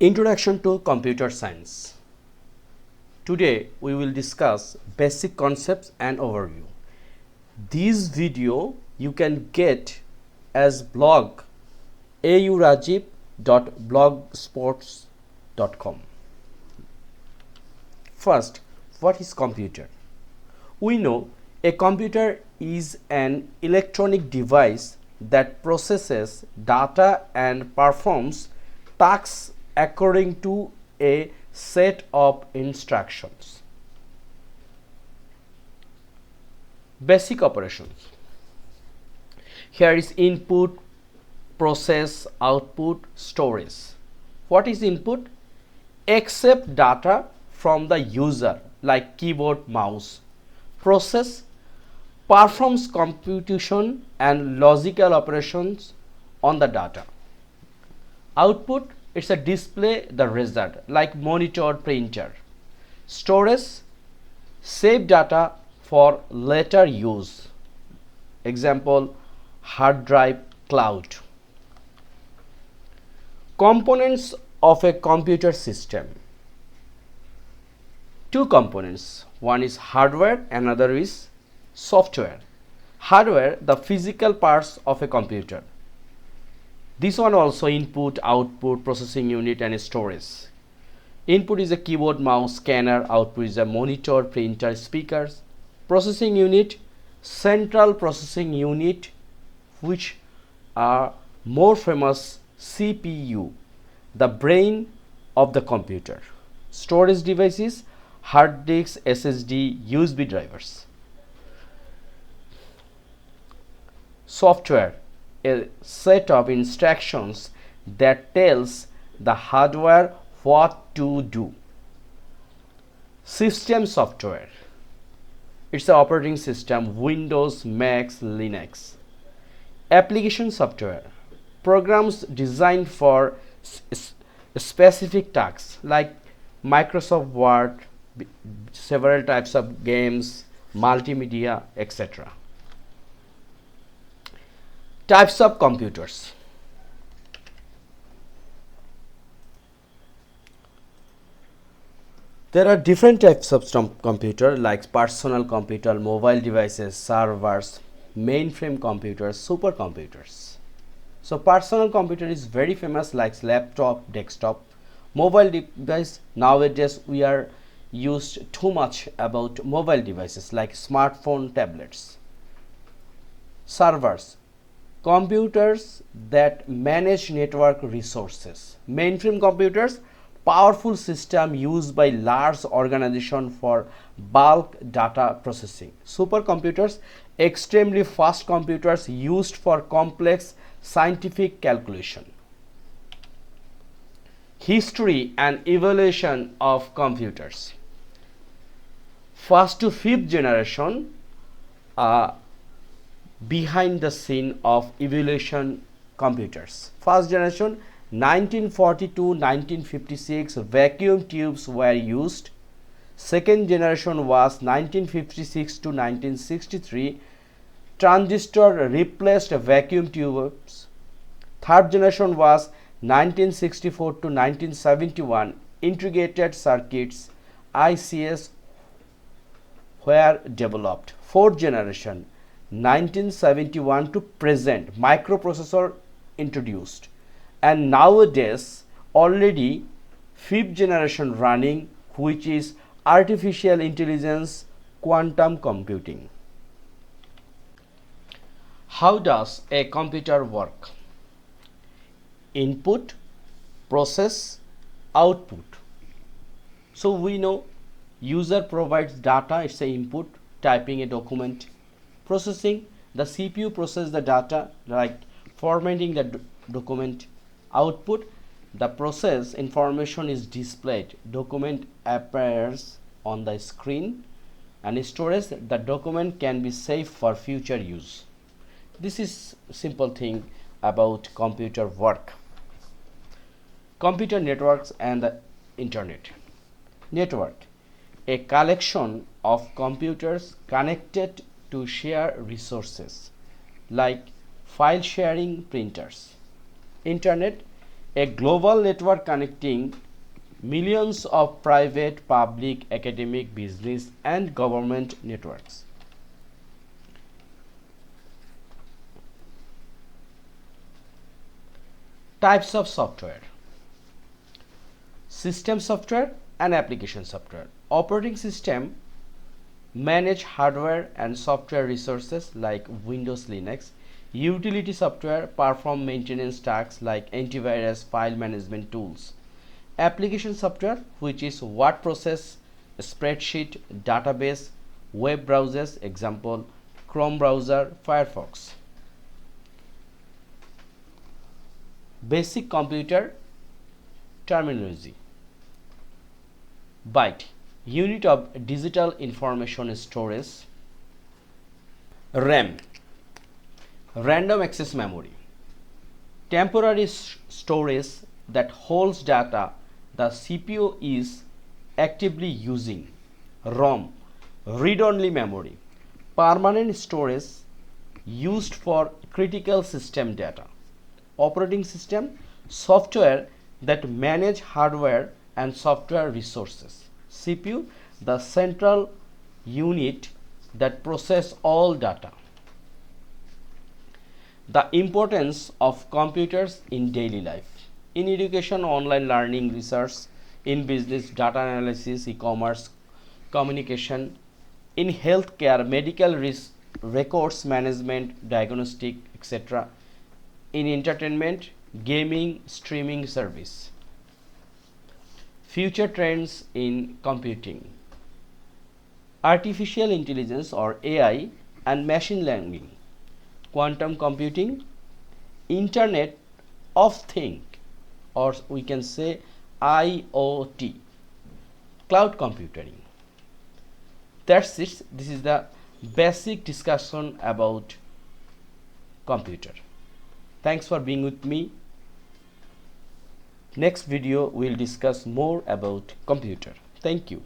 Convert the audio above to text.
Introduction to Computer Science. Today we will discuss basic concepts and overview. This video you can get as blog aurajiv.blogspots.com. First, what is computer? We know a computer is an electronic device that processes data and performs tasks according to a set of instructions. Basic operations. Here is input, process, output, storage. What is input? Accept data from the user like keyboard, mouse. Process performs computation and logical operations on the data. Output, it's a display the result like monitor, printer. Storage, save data for later use. Example, hard drive, cloud. Components of a computer system. Two components, one is hardware, another is software. Hardware, the physical parts of a computer. This one also input, output, processing unit and storage. Input is a keyboard, mouse, scanner. Output is a monitor, printer, speakers. Processing unit, central processing unit, which are more famous CPU, the brain of the computer. Storage devices, hard disks, SSD, USB drivers. Software, a set of instructions that tells the hardware what to do. System software, it's the operating system, Windows, Mac, Linux. Application software, programs designed for specific tasks like Microsoft Word, several types of games, multimedia, etc. Types of computers. There are different types of computer like personal computer, mobile devices, servers, mainframe computers, supercomputers. So personal computer is very famous like laptop, desktop. Mobile device, nowadays we are used too much about mobile devices like smartphone, tablets. Servers, computers that manage network resources. Mainframe computers, powerful system used by large organization for bulk data processing. Supercomputers, extremely fast computers used for complex scientific calculation. History and evolution of computers. First to fifth generation behind the scene of evolution computers. First generation 1940 to 1956 vacuum tubes were used. Second generation was 1956 to 1963 transistor replaced vacuum tubes. Third generation was 1964 to 1971 integrated circuits ICs were developed. Fourth generation 1971 to present microprocessor introduced, and nowadays already fifth generation running, which is artificial intelligence, quantum computing. How does a computer work? Input, process, output. So we know user provides data, it's the input, typing a document. Processing, the CPU processes the data like formatting the document. Output, the process information is displayed, document appears on the screen. And storage, the document can be saved for future use. This is simple thing about computer work. Computer networks and the internet. Network, a collection of computers connected to share resources like file sharing, printers. Internet, A global network connecting millions of private, public, academic, business, and government networks. Types of software: system software and application software. Operating system manage hardware and software resources like Windows, Linux. Utility software perform maintenance tasks like antivirus, file management tools. Application software, which is word process, spreadsheet, database, web browsers, example Chrome browser, Firefox. Basic computer terminology. Byte, unit of digital information storage. RAM, random access memory, temporary storage that holds data the CPU is actively using. ROM, read-only memory, permanent storage used for critical system data. Operating system, software that manage hardware and software resources. CPU, the central unit that process all data. The importance of computers in daily life. In education, online learning, research; in business, data analysis, e-commerce, communication; in healthcare, medical records management, diagnostic, etc. In entertainment, gaming, streaming service. Future trends in computing: artificial intelligence or AI and machine learning, quantum computing, Internet of Things, or we can say IoT, cloud computing. That's it. This is the basic discussion about computer. Thanks for being with me. Next video we'll discuss more about computer. Thank you.